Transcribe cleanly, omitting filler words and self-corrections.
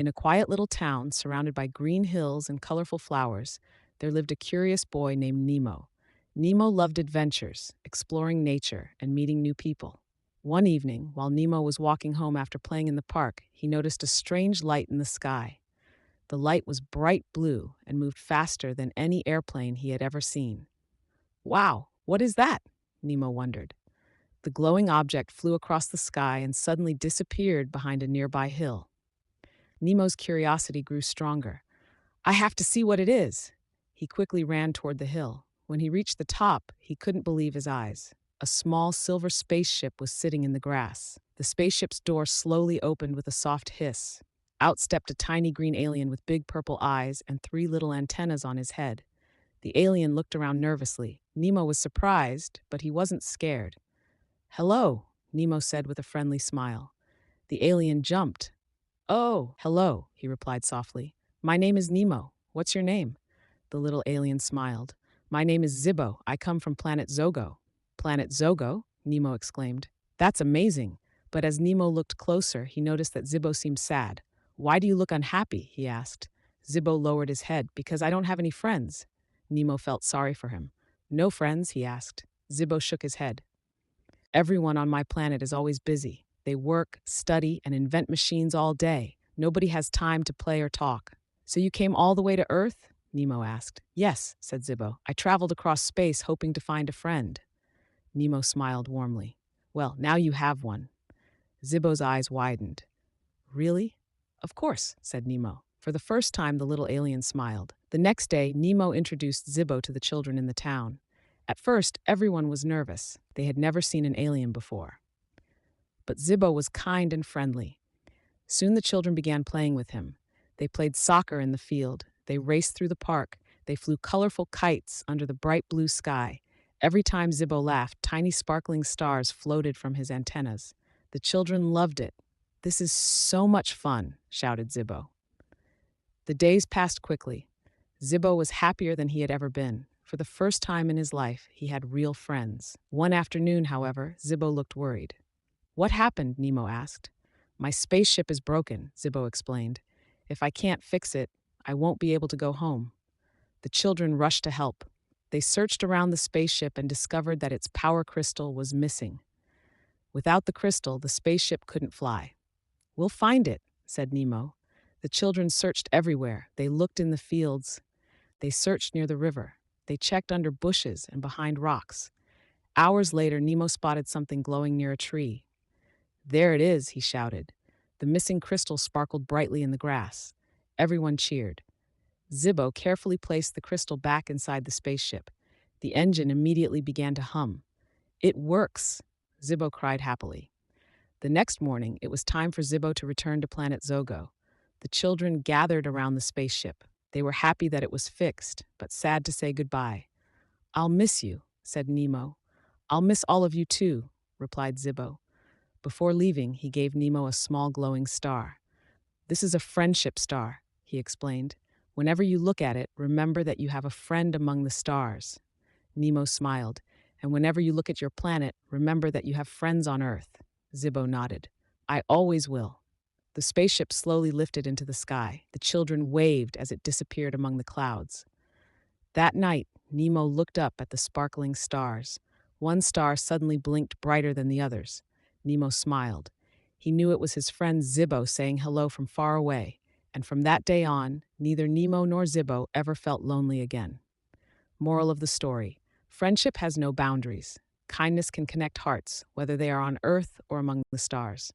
In a quiet little town surrounded by green hills and colorful flowers, there lived a curious boy named Nemo. Nemo loved adventures, exploring nature, and meeting new people. One evening, while Nemo was walking home after playing in the park, he noticed a strange light in the sky. The light was bright blue and moved faster than any airplane he had ever seen. Wow, what is that? Nemo wondered. The glowing object flew across the sky and suddenly disappeared behind a nearby hill. Nemo's curiosity grew stronger. I have to see what it is. He quickly ran toward the hill. When he reached the top, he couldn't believe his eyes. A small silver spaceship was sitting in the grass. The spaceship's door slowly opened with a soft hiss. Out stepped a tiny green alien with big purple eyes and three little antennas on his head. The alien looked around nervously. Nemo was surprised, but he wasn't scared. Hello, Nemo said with a friendly smile. The alien jumped. Oh, hello, he replied softly. My name is Nemo. What's your name? The little alien smiled. My name is Zibbo. I come from planet Zogo. Planet Zogo? Nemo exclaimed. That's amazing. But as Nemo looked closer, he noticed that Zibbo seemed sad. Why do you look unhappy? He asked. Zibbo lowered his head. Because I don't have any friends. Nemo felt sorry for him. No friends? He asked. Zibbo shook his head. Everyone on my planet is always busy. They work, study, and invent machines all day. Nobody has time to play or talk. So you came all the way to Earth? Nemo asked. Yes, said Zibbo. I traveled across space hoping to find a friend. Nemo smiled warmly. Well, now you have one. Zibbo's eyes widened. Really? Of course, said Nemo. For the first time, the little alien smiled. The next day, Nemo introduced Zibbo to the children in the town. At first, everyone was nervous. They had never seen an alien before. But Zibbo was kind and friendly. Soon the children began playing with him. They played soccer in the field. They raced through the park. They flew colorful kites under the bright blue sky. Every time Zibbo laughed, tiny sparkling stars floated from his antennas. The children loved it. This is so much fun, shouted Zibbo. The days passed quickly. Zibbo was happier than he had ever been. For the first time in his life, he had real friends. One afternoon, however, Zibbo looked worried. What happened? Nemo asked. My spaceship is broken, Zibbo explained. If I can't fix it, I won't be able to go home. The children rushed to help. They searched around the spaceship and discovered that its power crystal was missing. Without the crystal, the spaceship couldn't fly. We'll find it, said Nemo. The children searched everywhere. They looked in the fields. They searched near the river. They checked under bushes and behind rocks. Hours later, Nemo spotted something glowing near a tree. There it is, he shouted. The missing crystal sparkled brightly in the grass. Everyone cheered. Zibbo carefully placed the crystal back inside the spaceship. The engine immediately began to hum. It works, Zibbo cried happily. The next morning, it was time for Zibbo to return to planet Zogo. The children gathered around the spaceship. They were happy that it was fixed, but sad to say goodbye. I'll miss you, said Nemo. I'll miss all of you too, replied Zibbo. Before leaving, he gave Nemo a small glowing star. This is a friendship star, he explained. Whenever you look at it, remember that you have a friend among the stars. Nemo smiled. And whenever you look at your planet, remember that you have friends on Earth. Zibbo nodded. I always will. The spaceship slowly lifted into the sky. The children waved as it disappeared among the clouds. That night, Nemo looked up at the sparkling stars. One star suddenly blinked brighter than the others. Nemo smiled. He knew it was his friend Zibbo saying hello from far away, and from that day on, neither Nemo nor Zibbo ever felt lonely again. Moral of the story: friendship has no boundaries. Kindness can connect hearts, whether they are on Earth or among the stars.